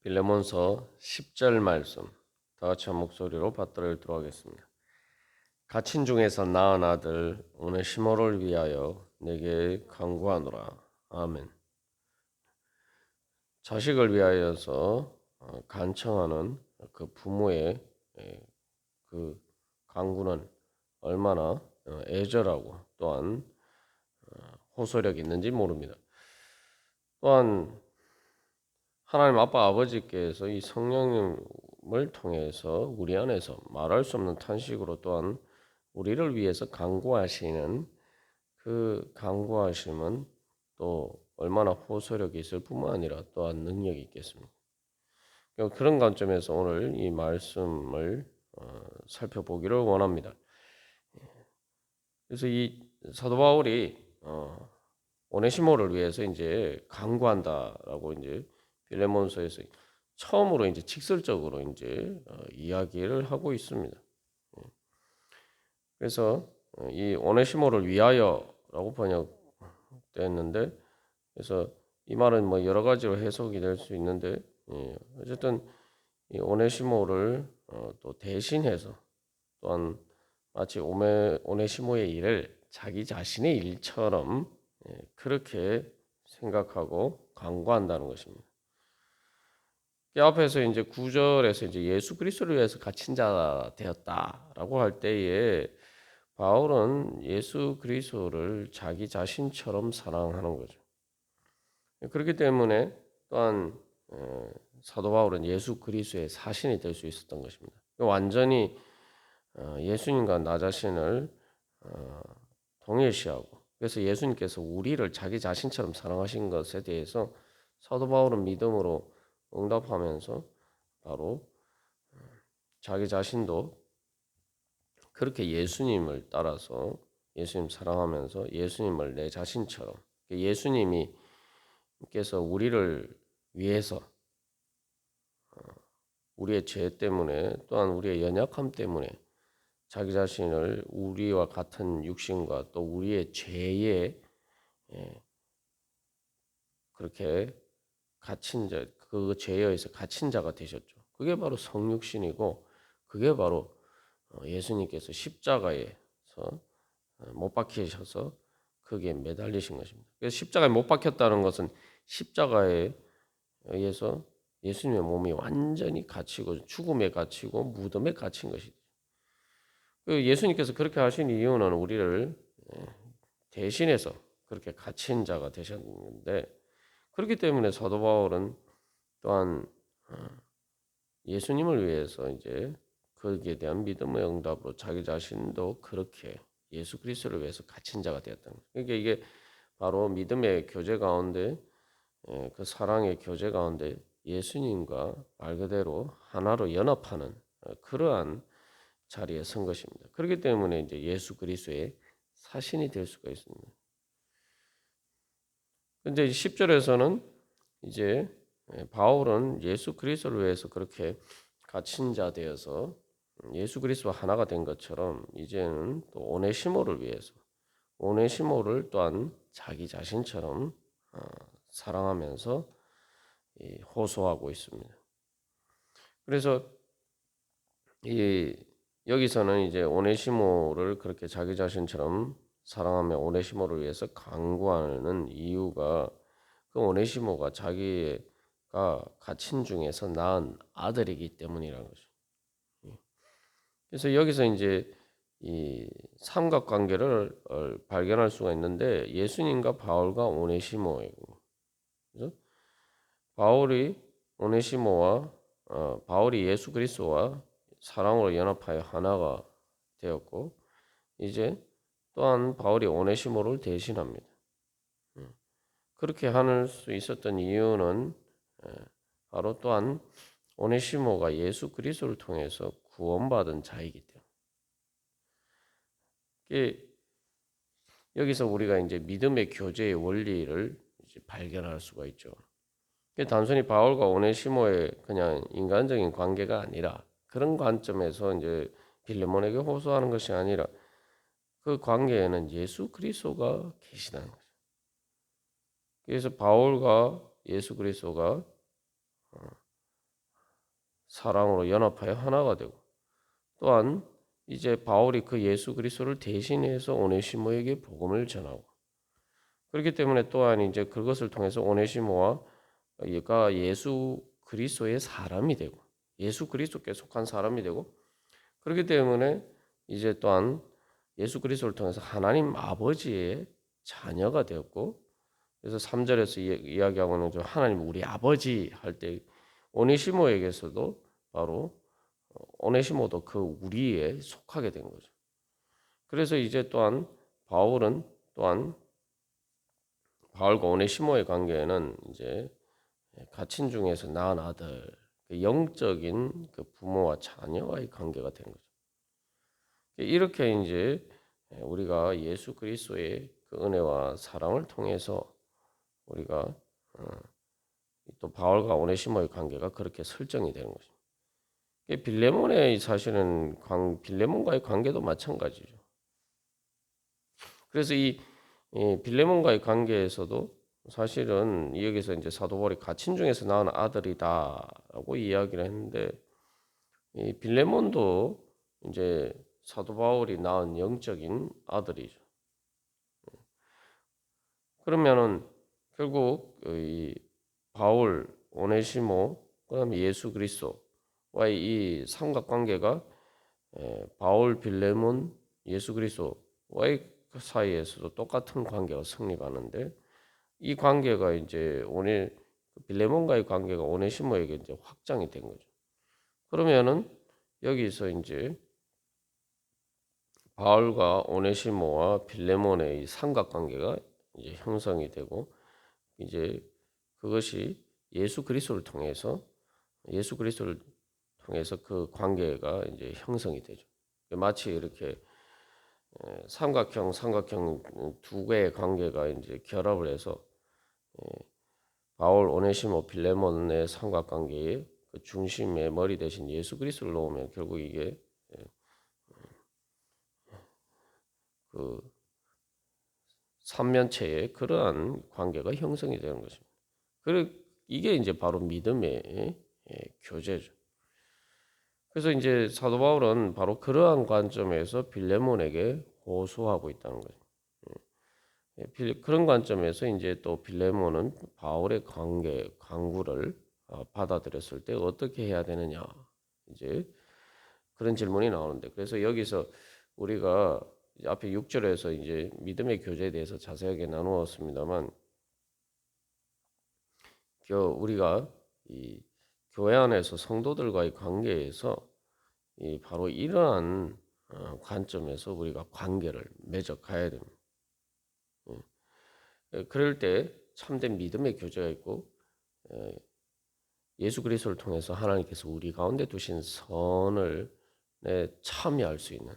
빌레몬서 10절 말씀 다 같이 한 목소리로 받들어 읽도록 하겠습니다. 갇힌 중에서 낳은 아들 오네시모를 위하여 내게 간구하노라. 아멘. 자식을 위하여서 간청하는 그 부모의 그 간구는 얼마나 애절하고 또한 호소력이 있는지 모릅니다. 또한 하나님 아빠 아버지께서 이 성령님을 통해서 우리 안에서 말할 수 없는 탄식으로 또한 우리를 위해서 간구하시는 그 간구하심은 또 얼마나 호소력이 있을 뿐만 아니라 또한 능력이 있겠습니다. 그런 관점에서 오늘 이 말씀을 살펴보기를 원합니다. 그래서 이 사도 바울이 오네시모를 위해서 이제 간구한다라고 이제 빌레몬서에서 처음으로 이제 직설적으로 이제 이야기를 하고 있습니다. 그래서 이 오네시모를 위하여라고 번역됐는데, 그래서 이 말은 뭐 여러 가지로 해석이 될 수 있는데, 어쨌든 이 오네시모를 또 대신해서 또한 마치 오네시모의 일을 자기 자신의 일처럼 그렇게 생각하고 간구한다는 것입니다. 이 앞에서 이제 9절에서 이제 예수 그리스도를 위해서 갇힌 자 되었다라고 할 때에 바울은 예수 그리스도를 자기 자신처럼 사랑하는 거죠. 그렇기 때문에 또한 사도 바울은 예수 그리스도의 사신이 될 수 있었던 것입니다. 완전히 예수님과 나 자신을 동일시하고, 그래서 예수님께서 우리를 자기 자신처럼 사랑하신 것에 대해서 사도 바울은 믿음으로 응답하면서 바로 자기 자신도 그렇게 예수님을 따라서 예수님 사랑하면서 예수님을 내 자신처럼, 예수님께서 우리를 위해서 우리의 죄 때문에 또한 우리의 연약함 때문에 자기 자신을 우리와 같은 육신과 또 우리의 죄에 그렇게 갇힌 자, 그 죄에 의해서 갇힌 자가 되셨죠. 그게 바로 성육신이고, 그게 바로 예수님께서 십자가에서 못 박히셔서 거기에 매달리신 것입니다. 그래서 십자가에 못 박혔다는 것은 십자가에 의해서 예수님의 몸이 완전히 갇히고 죽음에 갇히고 무덤에 갇힌 것이죠. 예수님께서 그렇게 하신 이유는 우리를 대신해서 그렇게 갇힌 자가 되셨는데, 그렇기 때문에 사도 바울은 또한 예수님을 위해서 이제 거기에 대한 믿음의 응답으로 자기 자신도 그렇게 예수 그리스도를 위해서 갇힌 자가 되었다는 거예요. 그러니까 이게 바로 믿음의 교제 가운데, 그 사랑의 교제 가운데 예수님과 말 그대로 하나로 연합하는 그러한 자리에 선 것입니다. 그렇기 때문에 이제 예수 그리스도의 사신이 될 수가 있습니다. 근데 10절에서는 이제 바울은 예수 그리스도를 위해서 그렇게 갇힌 자 되어서 예수 그리스도와 하나가 된 것처럼 이제는 또 오네시모를 위해서 오네시모를 또한 자기 자신처럼 사랑하면서 호소하고 있습니다. 그래서 여기서는 이제 오네시모를 그렇게 자기 자신처럼 사랑하며 오네시모를 위해서 간구하는 이유가 그 오네시모가 자기가 갇힌 중에서 낳은 아들이기 때문이라는 거죠. 그래서 여기서 이제 이 삼각관계를 발견할 수가 있는데, 예수님과 바울과 오네시모예요. 그죠? 바울이 오네시모와 바울이 예수 그리스도와 사랑으로 연합하여 하나가 되었고, 이제 또한 바울이 오네시모를 대신합니다. 그렇게 할 수 있었던 이유는 바로 또한 오네시모가 예수 그리스도를 통해서 구원받은 자이기 때문에, 여기서 우리가 이제 믿음의 교제의 원리를 이제 발견할 수가 있죠. 단순히 바울과 오네시모의 그냥 인간적인 관계가 아니라, 그런 관점에서 이제 빌레몬에게 호소하는 것이 아니라 그 관계에는 예수 그리스도가 계시다는 거죠. 그래서 바울과 예수 그리스도가 사랑으로 연합하여 하나가 되고, 또한 이제 바울이 그 예수 그리스도를 대신해서 오네시모에게 복음을 전하고, 그렇기 때문에 또한 이제 그것을 통해서 오네시모와 얘가 예수 그리스도의 사람이 되고 예수 그리스도께 속한 사람이 되고, 그렇기 때문에 이제 또한 예수 그리스도를 통해서 하나님 아버지의 자녀가 되었고, 그래서 3절에서 이야기하고는 좀 하나님 우리 아버지 할 때 오네시모에게서도 바로 오네시모도 그 우리에 속하게 된 거죠. 그래서 이제 또한 바울은 또한 바울과 오네시모의 관계는 이제 갇힌 중에서 낳은 아들, 그 영적인 그 부모와 자녀와의 관계가 되는 거죠. 이렇게 이제 우리가 예수 그리스도의 그 은혜와 사랑을 통해서 우리가 또 바울과 오네시모의 관계가 그렇게 설정이 되는 거죠. 빌레몬의 사실은 빌레몬과의 관계도 마찬가지죠. 그래서 이 빌레몬과의 관계에서도 사실은 여기서 이제 사도 바울이 갇힌 중에서 낳은 아들이다라고 이야기를 했는데, 이 빌레몬도 이제 사도 바울이 낳은 영적인 아들이죠. 그러면은 결국 이 바울, 오네시모, 그다음에 예수 그리스도와의 이 삼각관계가 바울, 빌레몬, 예수 그리스도와의 그 사이에서도 똑같은 관계가 성립하는데, 이 관계가 이제 빌레몬과의 관계가 오네시모에게 이제 확장이 된 거죠. 그러면은 여기서 이제 바울과 오네시모와 빌레몬의 이 삼각관계가 이제 형성이 되고, 이제 그것이 예수 그리스도를 통해서 그 관계가 이제 형성이 되죠. 마치 이렇게 삼각형 두 개의 관계가 이제 결합을 해서 바울, 오네시모, 빌레몬의 삼각관계의 그 중심에 머리 대신 예수 그리스도를 놓으면 결국 이게 그 삼면체의 그러한 관계가 형성이 되는 것입니다. 그리고 이게 이제 바로 믿음의 교제죠. 그래서 이제 사도 바울은 바로 그러한 관점에서 빌레몬에게 호소하고 있다는 거죠. 그런 관점에서 이제 또 빌레몬은 바울의 강구를 받아들였을 때 어떻게 해야 되느냐, 이제 그런 질문이 나오는데, 그래서 여기서 우리가 앞에 6절에서 이제 믿음의 교제에 대해서 자세하게 나누었습니다만, 우리가 이 교회 안에서 성도들과의 관계에서 바로 이러한 관점에서 우리가 관계를 맺어 가야 됩니다. 그럴 때 참된 믿음의 교제가 있고, 예수 그리스도를 통해서 하나님께서 우리 가운데 두신 선을 참여할 수 있는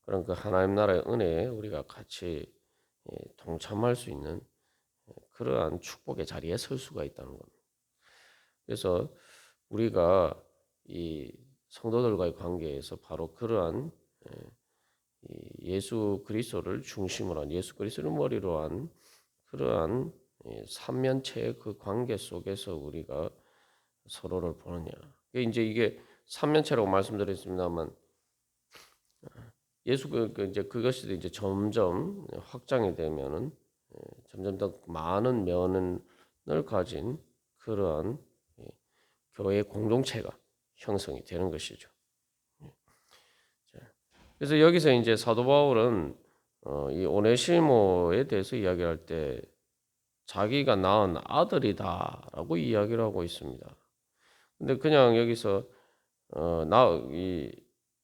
그런 그 하나님 나라의 은혜에 우리가 같이 동참할 수 있는 그러한 축복의 자리에 설 수가 있다는 겁니다. 그래서 우리가 이 성도들과의 관계에서 바로 그러한 예수 그리스도를 중심으로 한, 예수 그리스도를 머리로 한 그러한 삼면체의 그 관계 속에서 우리가 서로를 보느냐. 이제 이게 삼면체라고 말씀드렸습니다만, 이제 그것이 이제 점점 확장이 되면은 점점 더 많은 면을 가진 그러한 교회 공동체가 형성이 되는 것이죠. 그래서 여기서 이제 사도 바울은 이 오네시모에 대해서 이야기할 때 자기가 낳은 아들이다라고 이야기를 하고 있습니다. 근데 그냥 여기서 이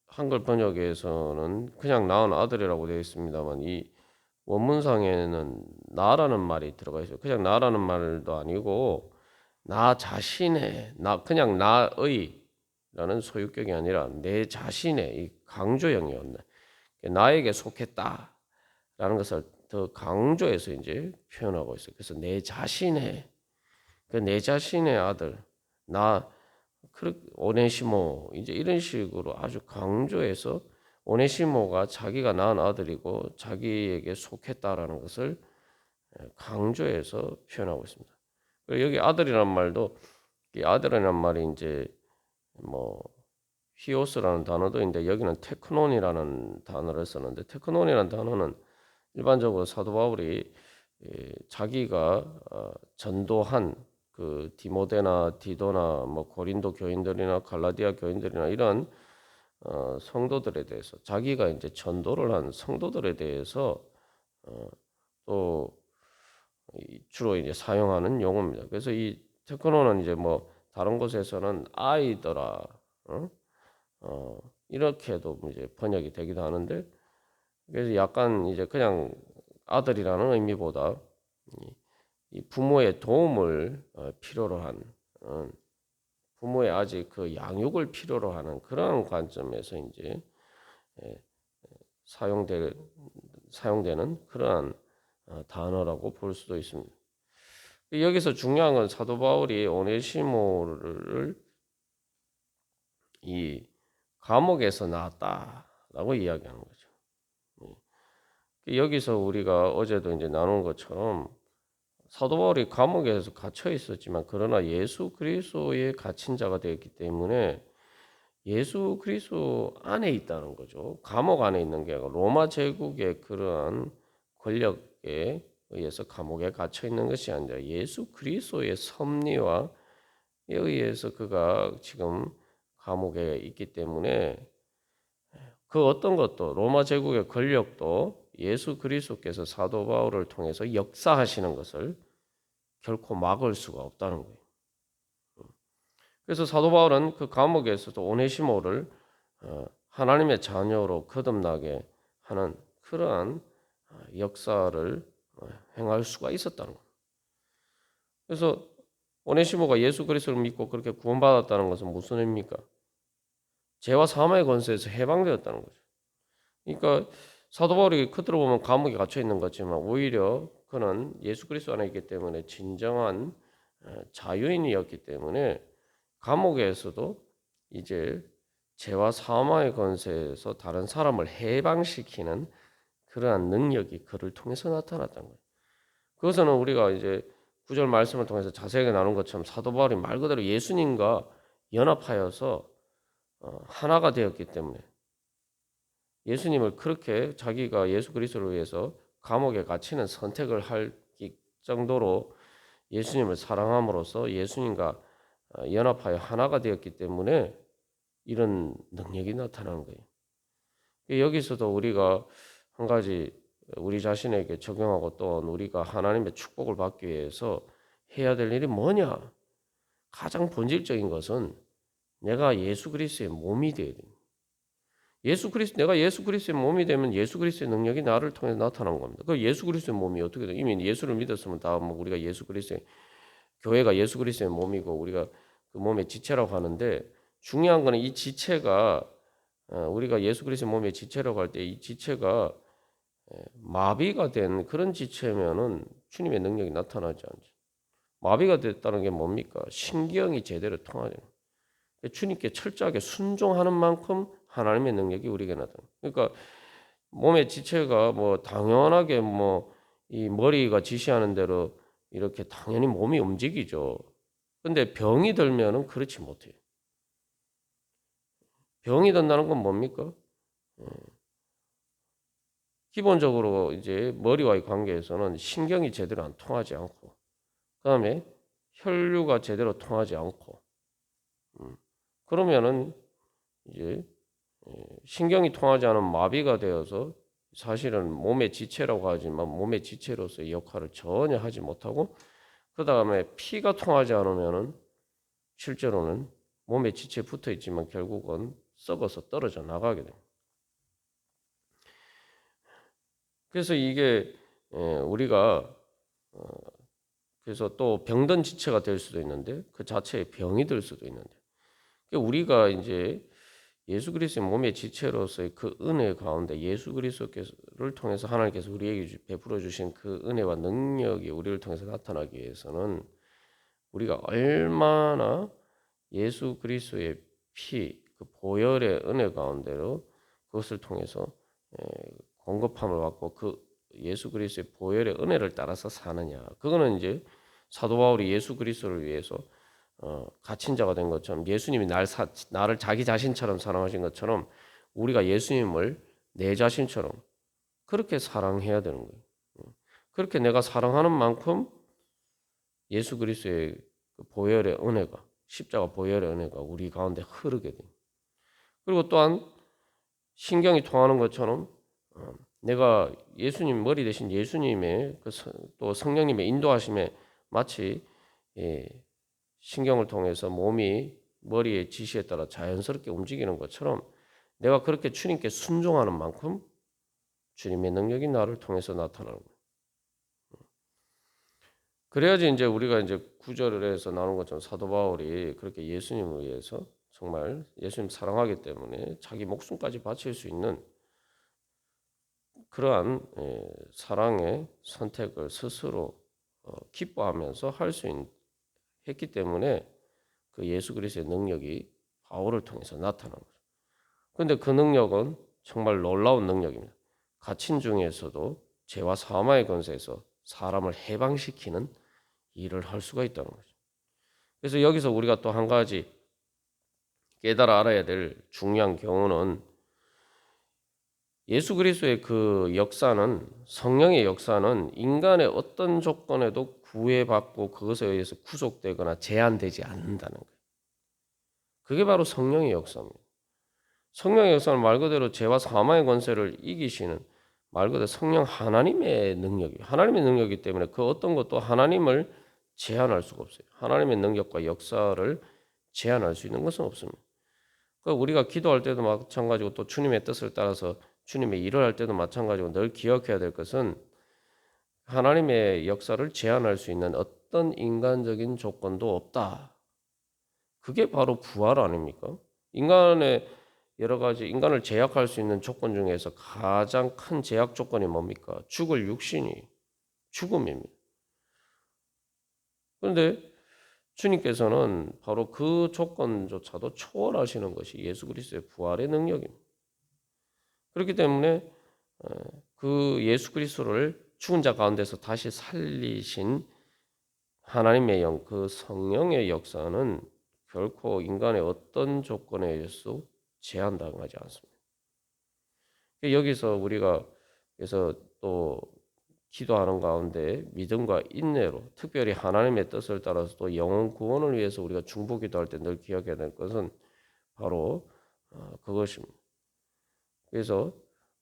한글 번역에서는 그냥 낳은 아들이라고 되어 있습니다만, 이 원문상에는 나라는 말이 들어가 있어요. 그냥 나라는 말도 아니고 나 자신의, 그냥 나의라는 소유격이 아니라 내 자신의 이 강조형이었네. 나에게 속했다라는 것을 더 강조해서 이제 표현하고 있어요. 그래서 내 자신의 아들, 오네시모, 이제 이런 식으로 아주 강조해서 오네시모가 자기가 낳은 아들이고 자기에게 속했다라는 것을 강조해서 표현하고 있습니다. 그리고 여기 아들이란 말도, 이 아들이란 말이 이제 뭐 히오스라는 단어도 있는데 여기는 테크논이라는 단어를 썼는데 테크논이라는 단어는 일반적으로 사도 바울이 자기가 전도한 그 디모데나 디도나 뭐 고린도 교인들이나 갈라디아 교인들이나 이런 성도들에 대해서 자기가 이제 전도를 한 성도들에 대해서 또 주로 이제 사용하는 용어입니다. 그래서 이 테크노는 이제 뭐 다른 곳에서는 아이더라, 이렇게도 이제 번역이 되기도 하는데, 그래서 약간 이제 그냥 아들이라는 의미보다 이 부모의 도움을 필요로 한, 부모의 아직 그 양육을 필요로 하는 그런 관점에서 이제 예, 사용될 사용되는 그러한 단어라고 볼 수도 있습니다. 여기서 중요한 건 사도 바울이 오네시모를 이 감옥에서 나왔다라고 이야기하는 거죠. 여기서 우리가 어제도 이제 나눈 것처럼 사도 바울이 감옥에서 갇혀 있었지만 그러나 예수 그리스도의 갇힌 자가 되었기 때문에 예수 그리스도 안에 있다는 거죠. 감옥 안에 있는 게 아니라 로마 제국의 그러한 권력에 의해서 감옥에 갇혀 있는 것이 아니라 예수 그리스도의 섭리와 의해서 그가 지금 감옥에 있기 때문에 그 어떤 것도 로마 제국의 권력도 예수 그리스도께서 사도 바울을 통해서 역사하시는 것을 결코 막을 수가 없다는 거예요. 그래서 사도 바울은 그 감옥에서도 오네시모를 하나님의 자녀로 거듭나게 하는 그러한 역사를 행할 수가 있었다는 거예요. 그래서 오네시모가 예수 그리스도를 믿고 그렇게 구원받았다는 것은 무슨 의미입니까? 죄와 사망의 권세에서 해방되었다는 거죠. 그러니까 사도 바울이 겉으로 보면 감옥에 갇혀 있는 거지만 오히려 그는 예수 그리스도 안에 있기 때문에 진정한 자유인이었기 때문에 감옥에서도 이제 죄와 사망의 권세에서 다른 사람을 해방시키는 그러한 능력이 그를 통해서 나타났던 거예요. 그것은 우리가 이제 구절 말씀을 통해서 자세하게 나눈 것처럼 사도 바울이 말 그대로 예수님과 연합하여서 하나가 되었기 때문에 예수님을 그렇게 자기가 예수 그리스도를 위해서 감옥에 갇히는 선택을 할 정도로 예수님을 사랑함으로써 예수님과 연합하여 하나가 되었기 때문에 이런 능력이 나타나는 거예요. 여기서도 우리가 한 가지 우리 자신에게 적용하고 또 우리가 하나님의 축복을 받기 위해서 해야 될 일이 뭐냐? 가장 본질적인 것은 내가 예수 그리스도의 몸이 되어야 됩니다. 내가 예수 그리스도의 몸이 되면 예수 그리스도의 능력이 나를 통해 나타나는 겁니다. 그 예수 그리스도의 몸이 어떻게 돼? 이미 예수를 믿었으면 다 뭐 우리가 예수 그리스도의 교회가 예수 그리스도의 몸이고 우리가 그 몸의 지체라고 하는데 중요한 거는 이 지체가 우리가 예수 그리스도의 몸의 지체라고 할 때 이 지체가 마비가 된 그런 지체면은 주님의 능력이 나타나지 않죠. 마비가 됐다는 게 뭡니까? 신경이 제대로 통하는. 주님께 철저하게 순종하는 만큼 하나님의 능력이 우리에게 나타나. 그러니까 몸의 지체가 뭐 당연하게 뭐 이 머리가 지시하는 대로 이렇게 당연히 몸이 움직이죠. 근데 병이 들면은 그렇지 못해요. 병이 든다는 건 뭡니까? 기본적으로 이제 머리와의 관계에서는 신경이 제대로 안 통하지 않고, 그다음에 혈류가 제대로 통하지 않고, 그러면은 이제 신경이 통하지 않은 마비가 되어서 사실은 몸의 지체라고 하지만 몸의 지체로서의 역할을 전혀 하지 못하고 그 다음에 피가 통하지 않으면은 실제로는 몸의 지체에 붙어 있지만 결국은 썩어서 떨어져 나가게 됩니다. 그래서 이게 우리가 그래서 또 병든 지체가 될 수도 있는데 그 자체에 병이 들 수도 있는데 우리가 이제 예수 그리스도의 몸의 지체로서의 그 은혜 가운데 예수 그리스도를 통해서 하나님께서 우리에게 베풀어 주신 그 은혜와 능력이 우리를 통해서 나타나기 위해서는 우리가 얼마나 예수 그리스도의 피, 그 보혈의 은혜 가운데로 그것을 통해서 공급함을 받고 그 예수 그리스도의 보혈의 은혜를 따라서 사느냐. 그거는 이제 사도 바울이 예수 그리스도를 위해서 갇힌 자가 된 것처럼 예수님이 나를 자기 자신처럼 사랑하신 것처럼 우리가 예수님을 내 자신처럼 그렇게 사랑해야 되는 거예요. 그렇게 내가 사랑하는 만큼 예수 그리스도의 그 보혈의 은혜가 십자가 보혈의 은혜가 우리 가운데 흐르게 돼요. 그리고 또한 신경이 통하는 것처럼 내가 예수님 머리 대신 예수님의 또 성령님의 인도하심에 마치 신경을 통해서 몸이 머리의 지시에 따라 자연스럽게 움직이는 것처럼 내가 그렇게 주님께 순종하는 만큼 주님의 능력이 나를 통해서 나타나는 거예요. 그래야지 이제 우리가 이제 구절에서 나오는 것처럼 사도 바울이 그렇게 예수님을 위해서 정말 예수님 사랑하기 때문에 자기 목숨까지 바칠 수 있는 그러한 사랑의 선택을 스스로 기뻐하면서 할 수 했기 때문에 그 예수 그리스도의 능력이 바울을 통해서 나타난 거죠. 그런데 그 능력은 정말 놀라운 능력입니다. 갇힌 중에서도 죄와 사망의 권세에서 사람을 해방시키는 일을 할 수가 있다는 거죠. 그래서 여기서 우리가 또 한 가지 깨달아 알아야 될 중요한 경우는 예수 그리스도의 그 역사는 성령의 역사는 인간의 어떤 조건에도 구애받고 그것에 의해서 구속되거나 제한되지 않는다는 거예요. 그게 바로 성령의 역사입니다. 성령의 역사는 말 그대로 죄와 사망의 권세를 이기시는 말 그대로 성령 하나님의 능력이기 때문에 그 어떤 것도 하나님을 제한할 수가 없어요. 하나님의 능력과 역사를 제한할 수 있는 것은 없습니다. 그러니까 우리가 기도할 때도 마찬가지고 또 주님의 뜻을 따라서 주님의 일을 할 때도 마찬가지고 늘 기억해야 될 것은 하나님의 역사를 제한할 수 있는 어떤 인간적인 조건도 없다. 그게 바로 부활 아닙니까? 인간의 여러 가지 인간을 제약할 수 있는 조건 중에서 가장 큰 제약 조건이 뭡니까? 죽을 육신이 죽음입니다. 그런데 주님께서는 바로 그 조건조차도 초월하시는 것이 예수 그리스도의 부활의 능력입니다. 그렇기 때문에 그 예수 그리스도를 죽은 자 가운데서 다시 살리신 하나님의 영, 그 성령의 역사는 결코 인간의 어떤 조건에 의해서 제한당하지 않습니다. 여기서 우리가 그래서 또 기도하는 가운데 믿음과 인내로 특별히 하나님의 뜻을 따라서 또 영혼 구원을 위해서 우리가 중보기도할 때 늘 기억해야 될 것은 바로 그것입니다. 그래서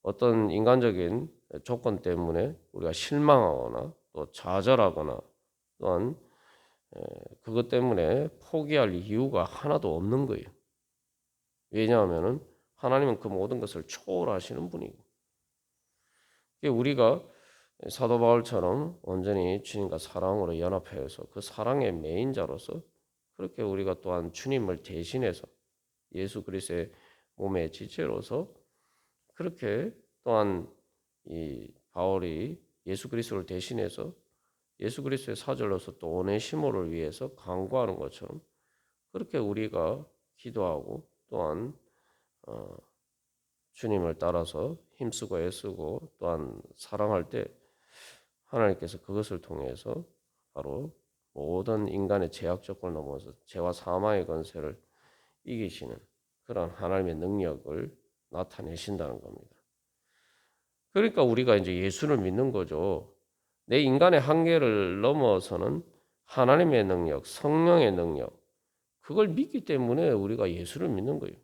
어떤 인간적인 조건 때문에 우리가 실망하거나 또 좌절하거나 또한 그것 때문에 포기할 이유가 하나도 없는 거예요. 왜냐하면 하나님은 그 모든 것을 초월하시는 분이고 우리가 사도 바울처럼 온전히 주님과 사랑으로 연합해서 그 사랑의 메인자로서 그렇게 우리가 또한 주님을 대신해서 예수 그리스도의 몸의 지체로서 그렇게 또한 이 바울이 예수 그리스도를 대신해서 예수 그리스도의 사절로서 또 오네시모를 위해서 간구하는 것처럼 그렇게 우리가 기도하고 또한 주님을 따라서 힘쓰고 애쓰고 또한 사랑할 때 하나님께서 그것을 통해서 바로 모든 인간의 제약 조건을 넘어서 죄와 사망의 권세를 이기시는 그런 하나님의 능력을 나타내신다는 겁니다. 그러니까 우리가 이제 예수를 믿는 거죠. 내 인간의 한계를 넘어서는 하나님의 능력, 성령의 능력, 그걸 믿기 때문에 우리가 예수를 믿는 거예요.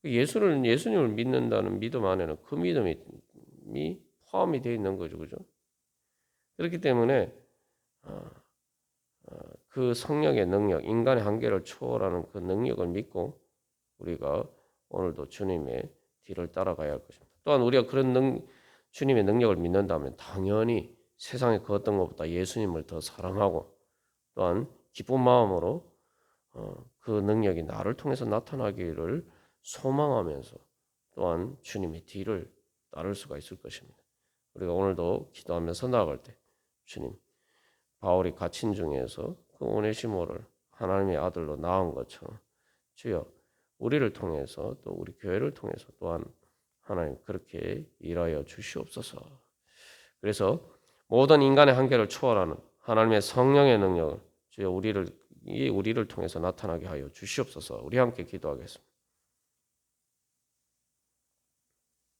예수님을 믿는다는 믿음 안에는 그 믿음이 포함이 되어 있는 거죠, 그죠? 그렇기 때문에 그 성령의 능력, 인간의 한계를 초월하는 그 능력을 믿고 우리가 오늘도 주님의 뒤를 따라가야 할 것입니다. 또한 우리가 그런 주님의 능력을 믿는다면 당연히 세상의 그 어떤 것보다 예수님을 더 사랑하고 또한 기쁜 마음으로 그 능력이 나를 통해서 나타나기를 소망하면서 또한 주님의 뒤를 따를 수가 있을 것입니다. 우리가 오늘도 기도하면서 나아갈 때 주님, 바울이 갇힌 중에서 그 오네시모를 하나님의 아들로 낳은 것처럼 주여 우리를 통해서 또 우리 교회를 통해서 또한 하나님 그렇게 일하여 주시옵소서. 그래서 모든 인간의 한계를 초월하는 하나님의 성령의 능력을 주여 우리를 우리를 통해서 나타나게 하여 주시옵소서. 우리 함께 기도하겠습니다.